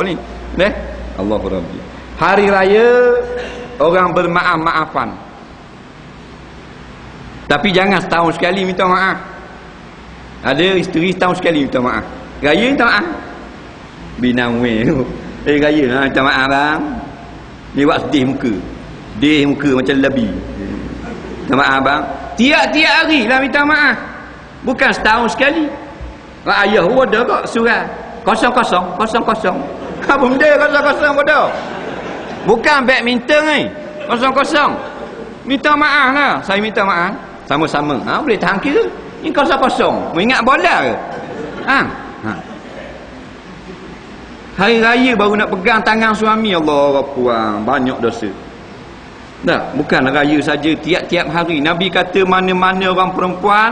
ni. Allahu Rabbi. Hari raya orang bermaaf-maafan. Tapi jangan setahun sekali minta maaf. Ada isteri setahun sekali minta maaf. Raya minta maaf. Binang weh. Raya minta maaf bang. Ni buat sedih muka. Sedih muka macam lebi. Minta maaf bang. Tiap-tiap hari lah minta maaf. Bukan setahun sekali. Ayah ada kok surat 0000. Apa benda 00 bodoh? Bukan badminton ni. 00. Minta maaf lah. Saya minta maaf. Sama-sama. Boleh tahan kira. Ni 00. Mengingat bola ke? Hari raya baru nak pegang tangan suami. Allah puang. Banyak dosa. Tak, bukan raya saja, tiap-tiap hari. Nabi kata mana-mana orang perempuan,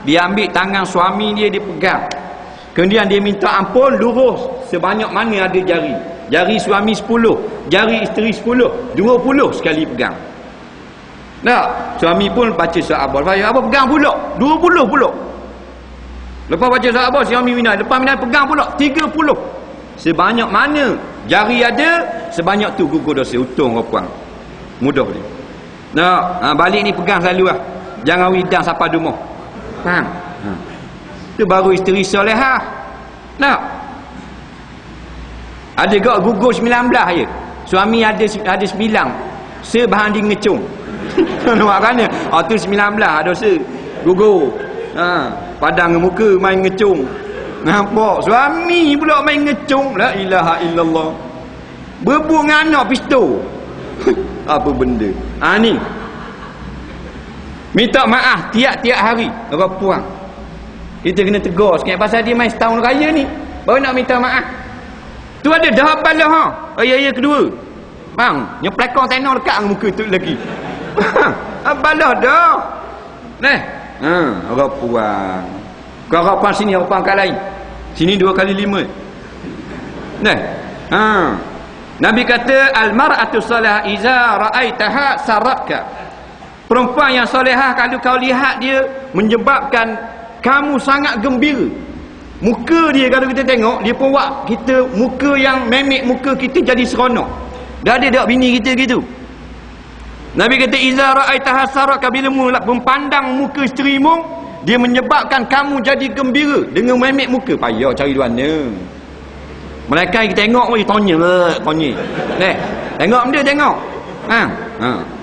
dia ambil tangan suami dia, dia pegang. Kemudian dia minta ampun, lurus sebanyak mana ada jari. Jari suami 10, jari isteri 10, 20 sekali pegang. Tak, suami pun baca surah Abas. Apa pegang pula? 20 pula. Lepas baca surah Abas, suami minat. Lepas minat pegang pula 30. Sebanyak mana jari ada, sebanyak tu gugur dosa. Untung kau puang. Mudah dia. Nah, balik ni pegang selalu lah. Jangan widang siapa rumah. Faham? Itu baru isteri solehah. Nah. Ada gak gugur 19 je. Suami ada 9. Sebahan dia ngecung. Nampak kan? Tu 19 dosa. Gugur. Padang muka main ngecung. Nampak? Suami pula main ngecung. La ilaha illallah. Berbuk dengan anak pistol. Apa benda? Ni. Minta maaf tiap-tiap hari. Orang puang. Kita kena tegur sikit pasal dia main setahun raya ni. Baru nak minta maaf. Tu ada dah balah ha. Raya kedua. Bang, nyeplekong tenor dekat dengan muka tu lagi. Balah dah. Orang puang. Kau orang puang sini, orang puang kat lain. Sini 2 kali 5. Nabi kata al-mar'atu salihah iza ra'aitaha saraka. Perempuan yang solehah kalau kau lihat dia menyebabkan kamu sangat gembira. Muka dia kalau kita tengok dia pun buat kita muka yang memek muka kita jadi seronok. Dah ada tak bini kita gitu? Nabi kata iza ra'aitaha saraka, bila mula memandang muka isterimu dia menyebabkan kamu jadi gembira dengan memek muka. Payah cari di mana. Mereka kita tengok dia tanya. Tengok benda tengok.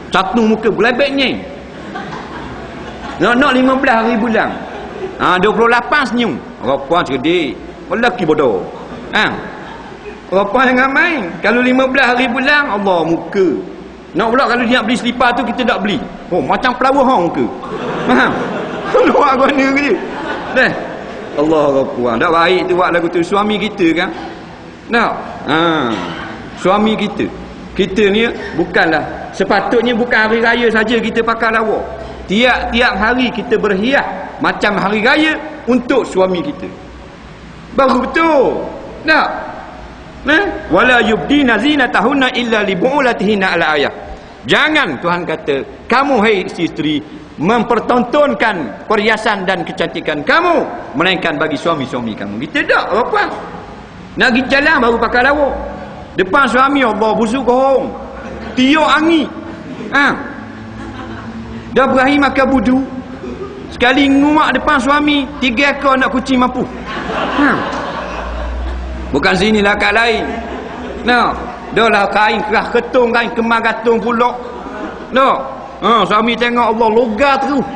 Satu muka belebeknya. Nak 15 hari bulan. 28 senyum. Orang puan cerdik. Lelaki bodoh. Orang puan jangan main. Kalau 15 hari bulan, Allah muka. Nak pula kalau dia nak beli selipar tu kita tak beli. Macam pelawah hang muka. Faham? Luar guna ke dia. Allah puan. Tak baik tu buat lagu tu. Suami kita kan. Suami kita ni bukanlah sepatutnya bukan hari raya saja kita pakai lawa. Tiap-tiap hari kita berhias macam hari raya untuk suami kita. Baru betul. Tak? Wala yubdina zinatahunna illa li bu'ulatihinna ala ayah. Jangan Tuhan kata, kamu hai isteri mempertontonkan perhiasan dan kecantikan kamu melainkan bagi suami-suami kamu. Kita tak apa. Nak pergi jalan baru pakai lawa. Depan suami Allah busuk kohong. Tiuk angin. Dah berakhir makan budu. Sekali ngumak depan suami, 3 ekor nak kucing mampu. Bukan sinilah kat lain. Dah lah kain kerah ketung, kain kemar gantung pulak. Suami tengok Allah logar terus.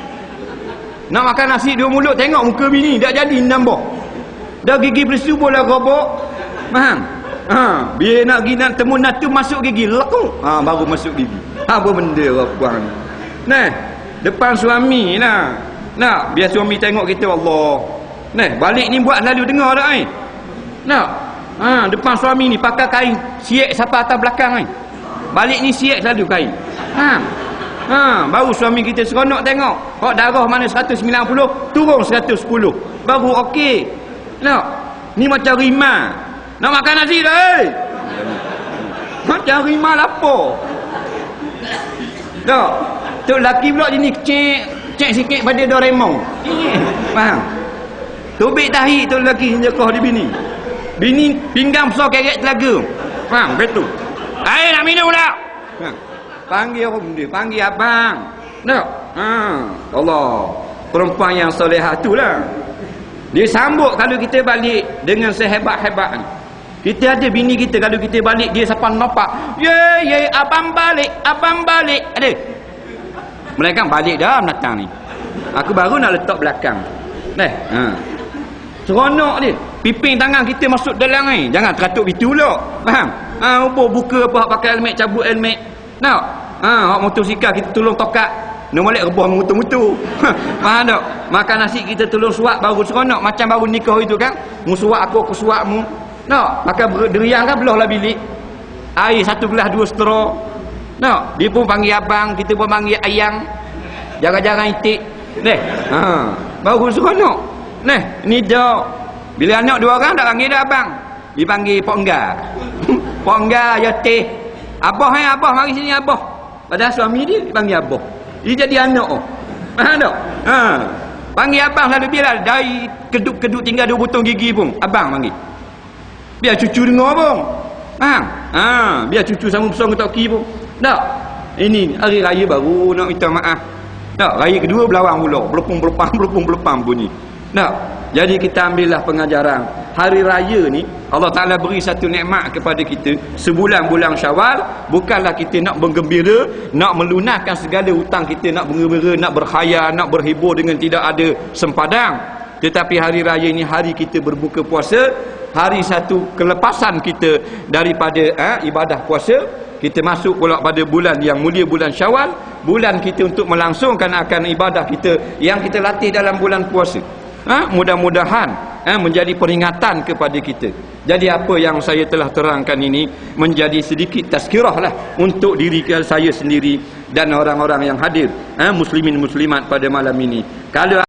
Nak makan nasi 2 mulut, tengok muka bini tak jadi nambah. Dah gigi belesu bola robok. Faham? Biar nak pergi nak temu natu masuk gigi lekuk. Baru masuk gigi. Apa benda orang puang. Depan suami lah. Biar suami tengok kita Allah. Balik ni buat lalu dengar tak ni? Depan suami ni pakai kain siek sampai atas belakang ni. Balik ni siek selalu kain. Baru suami kita seronok tengok. Kok darah mana 190, turun 110. Baru okey. Ni macam rima. Nak makan nasi dah. Macam rima lapar. Tu lelaki pula ni cek sikit pada Doraemon. Faham? Tubik tahi tu lelaki nyekoh di bini. Bini pinggang besar kerek telaga. Faham? Betul. Air nak minum tak? Panggil orang dia, panggil abang. Tak? Allah. Perempuan yang solehah itulah. Dia sambut kalau kita balik dengan sehebat-hebat ni. Kita ada bini kita kalau kita balik dia siapa nampak. Ye, abang balik, abang balik. Ada. Mereka balik dah menatang ni. Aku baru nak letak belakang. Seronok dia. Piping tangan kita masuk dalam ni. Jangan teratuk itu pula. Faham? Buka apa pakai helmet, cabut helmet. Nak? Hak motosikal kita tolong tokat. Nak balik rebah mutu-mutu. Faham tak? Makan nasi kita tolong suap baru seronok. Macam baru nikah itu kan. Mu suap aku suapmu. Nak? Makan deriang kan belahlah bilik. Air 1 gelas 2 straw. Nak? Dia pun panggil abang, kita pun panggil ayang. Jarang-jarang itik. Baru seronok. Ni dah. Bila anak 2 orang tak panggil dah abang. Dipanggil Pok Enggar. Pok Enggar ya teh. Abah abah mari sini abah. Padahal suami dia dipanggil abah. Dia jadi anak. Faham tak? Panggil abang selalu biar dari kedut-kedut tinggal 2 butong gigi pun abang panggil. Biar cucu dengar pun. Faham? Biar cucu sama besar ngetok ki pun. Tak? Ini hari raya baru nak minta maaf. Tak? Raya kedua belawang pula. Belepung-belepang bunyi. Tak? Jadi kita ambillah pengajaran. Hari raya ni Allah Ta'ala beri satu nikmat kepada kita. Sebulan-bulan Syawal. Bukanlah kita nak bergembira, nak melunaskan segala hutang kita, nak bergembira, nak berkhayal, nak berhibur dengan tidak ada sempadang. Tetapi hari raya ini hari kita berbuka puasa. Hari satu kelepasan kita daripada ibadah puasa. Kita masuk pula pada bulan yang mulia, bulan Syawal. Bulan kita untuk melangsungkan akan ibadah kita yang kita latih dalam bulan puasa. Mudah-mudahan menjadi peringatan kepada kita. Jadi apa yang saya telah terangkan ini menjadi sedikit tazkirah lah untuk diri saya sendiri dan orang-orang yang hadir, muslimin muslimat pada malam ini. Kalau